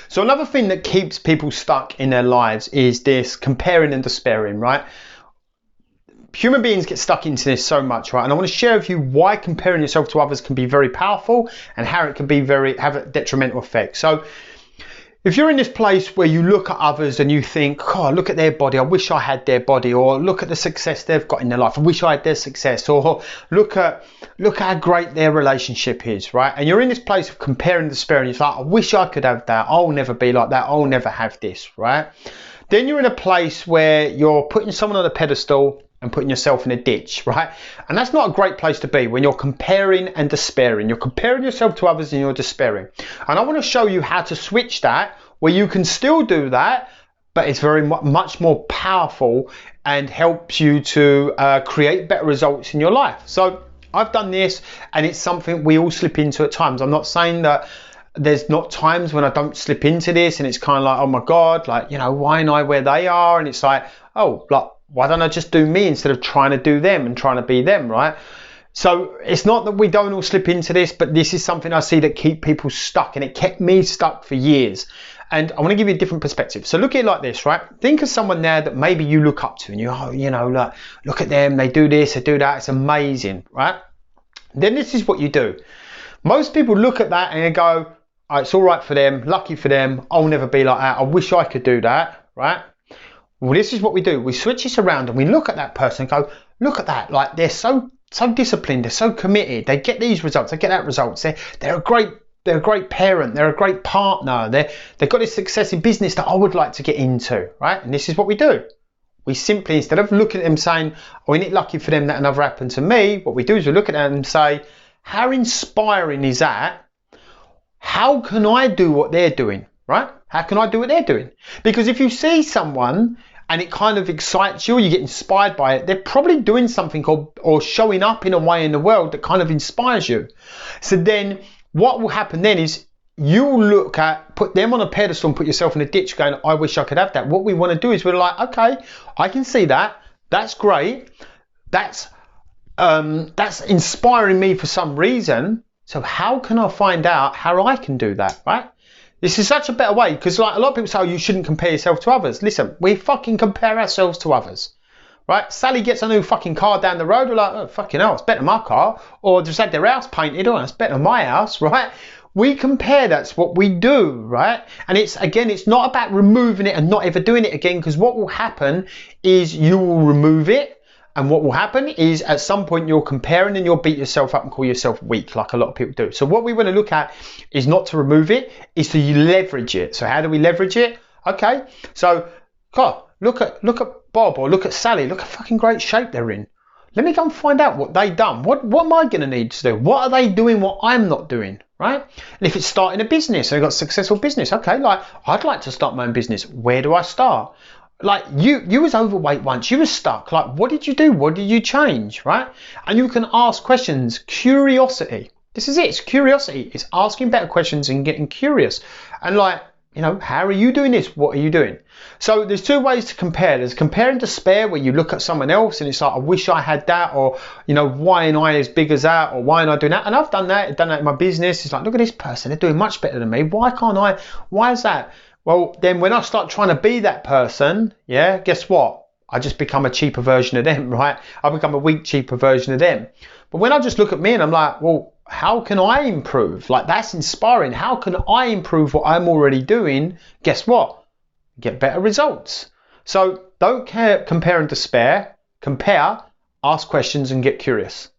So another thing that keeps people stuck in their lives is this comparing and despairing, right? Human beings get stuck into this so much, right? And I want to share with you why comparing yourself to others can be very powerful and how it can be have a detrimental effect. So if you're in this place where you look at others and you think, oh, look at their body, I wish I had their body, or look at the success they've got in their life, I wish I had their success, or look how great their relationship is, right? And you're in this place of comparing and despairing. You're like, I wish I could have that. I'll never be like that. I'll never have this, right? Then you're in a place where you're putting someone on a pedestal and putting yourself in a ditch, right? And that's not a great place to be when you're comparing and despairing. You're comparing yourself to others and you're despairing. And I want to show you how to switch that, where you can still do that, but it's very much more powerful and helps you to create better results in your life. So I've done this, and it's something we all slip into at times. I'm not saying that there's not times when I don't slip into this and it's kind of like, oh my God, like, you know, why am I where they are? And it's like, oh, like, why don't I just do me instead of trying to do them and trying to be them, right? So it's not that we don't all slip into this, but this is something I see that keep people stuck, and it kept me stuck for years. And I want to give you a different perspective. So look at it like this, right? Think of someone there that maybe you look up to and you, oh, you know, look at them, they do this, they do that, it's amazing, right? Then this is what you do. Most people look at that and they go, oh, it's all right for them, lucky for them, I'll never be like that, I wish I could do that, right? Well, this is what we do. We switch this around and we look at that person and go, look at that, like they're so disciplined, they're so committed, they get these results, they get that results, they're a great parent, they're a great partner, they've got this success in business that I would like to get into, right? And this is what we do. We simply, instead of looking at them saying, oh, isn't it lucky for them that never happened to me? What we do is we look at them and say, how inspiring is that? How can I do what they're doing, right? How can I do what they're doing? Because if you see someone and it kind of excites you, or you get inspired by it, they're probably doing something or showing up in a way in the world that kind of inspires you. So then what will happen then is you'll put them on a pedestal and put yourself in a ditch going, I wish I could have that. What we want to do is we're like, okay, I can see that. That's great. That's inspiring me for some reason. So how can I find out how I can do that, right? This is such a better way, because like a lot of people say, oh, you shouldn't compare yourself to others. Listen, we fucking compare ourselves to others, right? Sally gets a new fucking car down the road. We're like, oh, fucking hell, it's better than my car. Or just had their house painted. Oh, it's better than my house, right? We compare, that's what we do, right? And it's not about removing it and not ever doing it again, because what will happen is you will remove it. And what will happen is at some point you're comparing and you'll beat yourself up and call yourself weak, like a lot of people do. So what we want to look at is not to remove it, is to leverage it. So how do we leverage it? Okay, so God, look at Bob, or look at Sally, look at fucking great shape they're in. Let me go and find out what they've done. What am I going to need to do? What are they doing what I'm not doing, right? And if it's starting a business, they've got a successful business. Okay, like I'd like to start my own business. Where do I start? Like you was overweight once, you was stuck. Like, what did you do? What did you change, right? And you can ask questions. Curiosity. This is it. It's curiosity. It's asking better questions and getting curious. And like, you know, how are you doing this? What are you doing? So there's two ways to compare. There's compare and despair, where you look at someone else and it's like, I wish I had that, or, you know, why am I as big as that, or why am I doing that? And I've done that in my business. It's like, look at this person. They're doing much better than me. Why can't I? Why is that? Well, then when I start trying to be that person, yeah, guess what? I just become a cheaper version of them, right? I become a weak, cheaper version of them. But when I just look at me and I'm like, well, how can I improve? Like, that's inspiring. How can I improve what I'm already doing? Guess what? Get better results. So don't compare and despair. Compare, ask questions, and get curious.